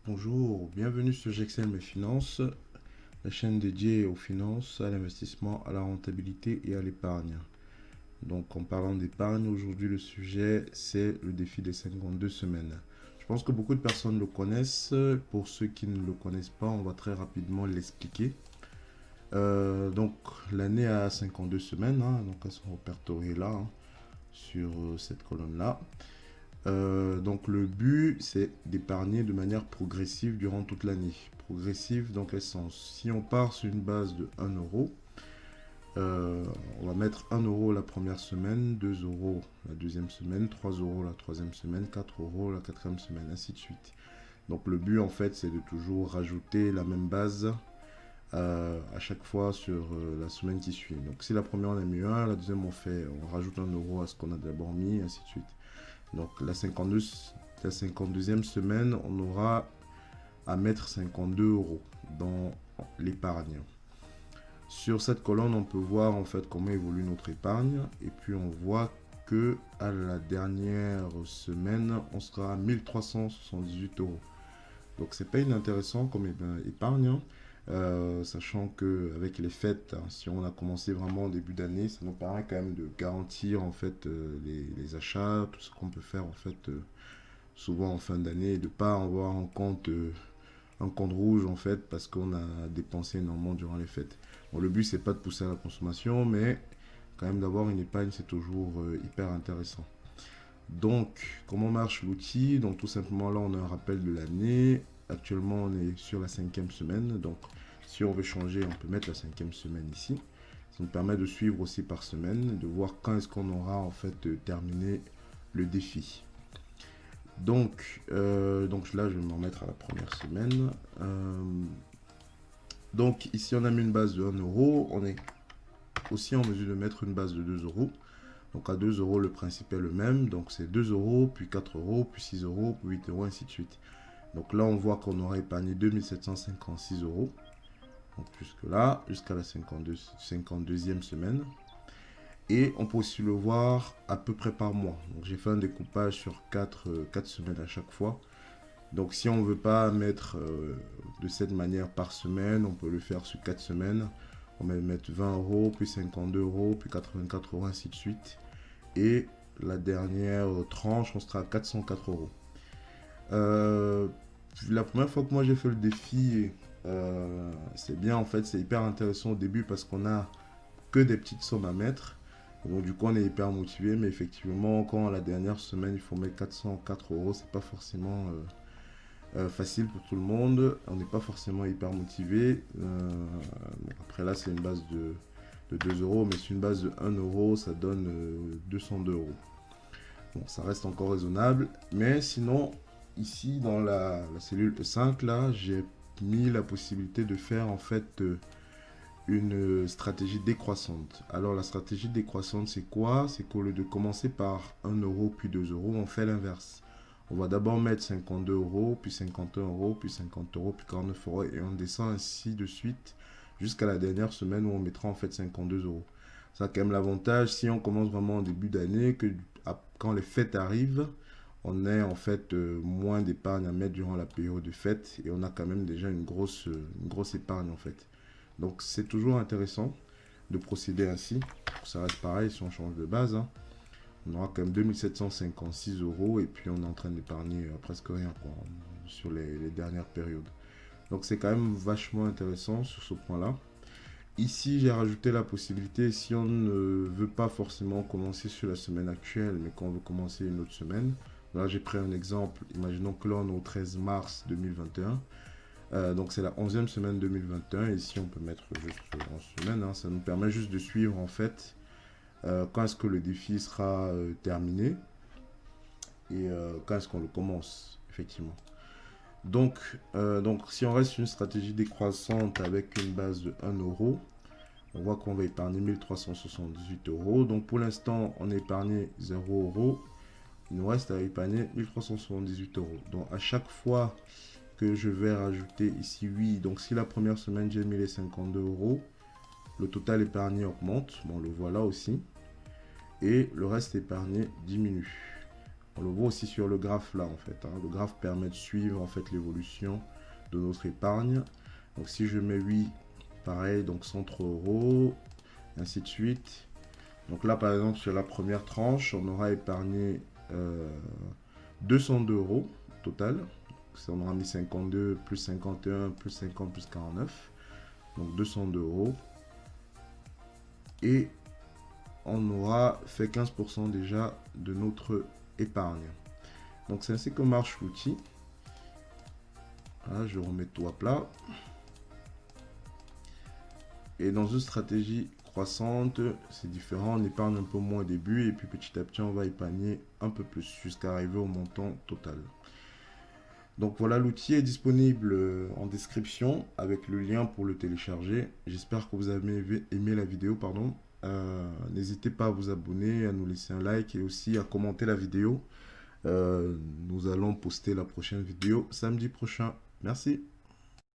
Bonjour, bienvenue sur J'excelle mes finances, la chaîne dédiée aux finances, à l'investissement, à la rentabilité et à l'épargne. Donc en parlant d'épargne, aujourd'hui le sujet c'est le défi des 52 semaines. Je pense que beaucoup de personnes le connaissent. Pour ceux qui ne le connaissent pas, on va très rapidement l'expliquer. Donc l'année a 52 semaines, donc elles sont répertoriées là, sur cette colonne-là. Donc le but, c'est d'épargner de manière progressive durant toute l'année. Progressive dans quel sens? Si on part sur une base de 1 euro, on va mettre 1 euro la première semaine, 2 euros la deuxième semaine, 3 euros la troisième semaine, 4 euros la quatrième semaine, ainsi de suite. Donc le but en fait, c'est de toujours rajouter la même base à chaque fois sur la semaine qui suit. Donc si la première on a mis 1, la deuxième on rajoute 1 euro à ce qu'on a d'abord mis, ainsi de suite. Donc la 52e semaine, on aura à mettre 52 euros dans l'épargne. Sur cette colonne, on peut voir en fait comment évolue notre épargne. Et puis on voit que à la dernière semaine, on sera à 1378 euros. Donc c'est pas inintéressant comme épargne, sachant qu'avec les fêtes, si on a commencé vraiment au début d'année, ça nous permet quand même de garantir en fait les achats, tout ce qu'on peut faire en fait souvent en fin d'année et de pas avoir un compte rouge en fait parce qu'on a dépensé énormément durant les fêtes. Bon, le but c'est pas de pousser à la consommation, mais quand même d'avoir une épargne c'est toujours hyper intéressant. Donc, comment marche l'outil? Donc, tout simplement, là, on a un rappel de l'année. Actuellement, on est sur la 5e semaine. Donc, si on veut changer, on peut mettre la 5e semaine ici. Ça nous permet de suivre aussi par semaine, de voir quand est-ce qu'on aura en fait terminé le défi. Donc là, je vais m'en mettre à la première semaine. Donc, ici, on a mis une base de 1 euro. On est aussi en mesure de mettre une base de 2 euros. Donc à 2 euros, le principe est le même. Donc c'est 2 euros, puis 4 euros, puis 6 euros, puis 8 euros, ainsi de suite. Donc là, on voit qu'on aura épargné 2756 euros. Donc jusque là, jusqu'à la 52e semaine. Et on peut aussi le voir à peu près par mois. Donc j'ai fait un découpage sur 4 semaines à chaque fois. Donc si on ne veut pas mettre de cette manière par semaine, on peut le faire sur 4 semaines. On va mettre 20 euros, puis 52 euros, puis 84 euros, ainsi de suite. Et la dernière tranche, on sera à 404 euros. Euh, la première fois que moi j'ai fait le défi, c'est bien en fait, c'est hyper intéressant au début parce qu'on a que des petites sommes à mettre. Donc du coup on est hyper motivé, mais effectivement quand la dernière semaine il faut mettre 404 euros, c'est pas forcément facile pour tout le monde. On n'est pas forcément hyper motivé. Après là c'est une base de 2 euros, mais sur une base de 1 euro ça donne 202 euros. Bon, ça reste encore raisonnable. Mais sinon, ici, dans la cellule E5, là, j'ai mis la possibilité de faire en fait une stratégie décroissante. Alors, la stratégie décroissante, c'est quoi? C'est qu'au lieu de commencer par 1 euro puis 2 euros, on fait l'inverse. On va d'abord mettre 52 euros, puis 51 euros, puis 50 euros, puis 49 euros, et on descend ainsi de suite jusqu'à la dernière semaine où on mettra en fait 52 euros. Ça a quand même l'avantage, si on commence vraiment au début d'année, que quand les fêtes arrivent, on a en fait moins d'épargne à mettre durant la période de fête et on a quand même déjà une grosse épargne en fait. Donc c'est toujours intéressant de procéder ainsi. Ça reste pareil si on change de base, hein. On aura quand même 2756 euros et puis on est en train d'épargner presque rien quoi, sur les dernières périodes. Donc c'est quand même vachement intéressant sur ce point-là. Ici, j'ai rajouté la possibilité, si on ne veut pas forcément commencer sur la semaine actuelle, mais qu'on veut commencer une autre semaine. Là, j'ai pris un exemple. Imaginons que là, on est au 13 mars 2021. Donc, c'est la 11e semaine 2021. Et ici, on peut mettre juste en semaine, hein. Ça nous permet juste de suivre, en fait, quand est-ce que le défi sera terminé et quand est-ce qu'on le commence, effectivement. Donc, si on reste sur une stratégie décroissante avec une base de 1 euro, on voit qu'on va épargner 1378 euros. Donc pour l'instant, on a épargné 0 euros. Il nous reste à épargner 1378 euros. Donc à chaque fois que je vais rajouter ici 8, donc si la première semaine j'ai mis les 52 euros, le total épargné augmente. Bon, on le voit là aussi. Et le reste épargné diminue. On le voit aussi sur le graphe là en fait, hein. Le graphe permet de suivre en fait l'évolution de notre épargne. Donc si je mets 8, pareil, donc 103 euros, ainsi de suite. Donc là par exemple sur la première tranche, on aura épargné 202 euros total. On aura mis 52 plus 51 plus 50 plus 49. Donc 202 euros. Et on aura fait 15% déjà de notre épargne. Donc c'est ainsi que marche l'outil. Voilà, je remets tout à plat. Et dans une stratégie croissante, c'est différent. On épargne un peu moins au début et puis petit à petit, on va épargner un peu plus jusqu'à arriver au montant total. Donc voilà, l'outil est disponible en description avec le lien pour le télécharger. J'espère que vous avez aimé la vidéo, pardon. N'hésitez pas à vous abonner, à nous laisser un like et aussi à commenter la vidéo. Nous allons poster la prochaine vidéo samedi prochain. Merci.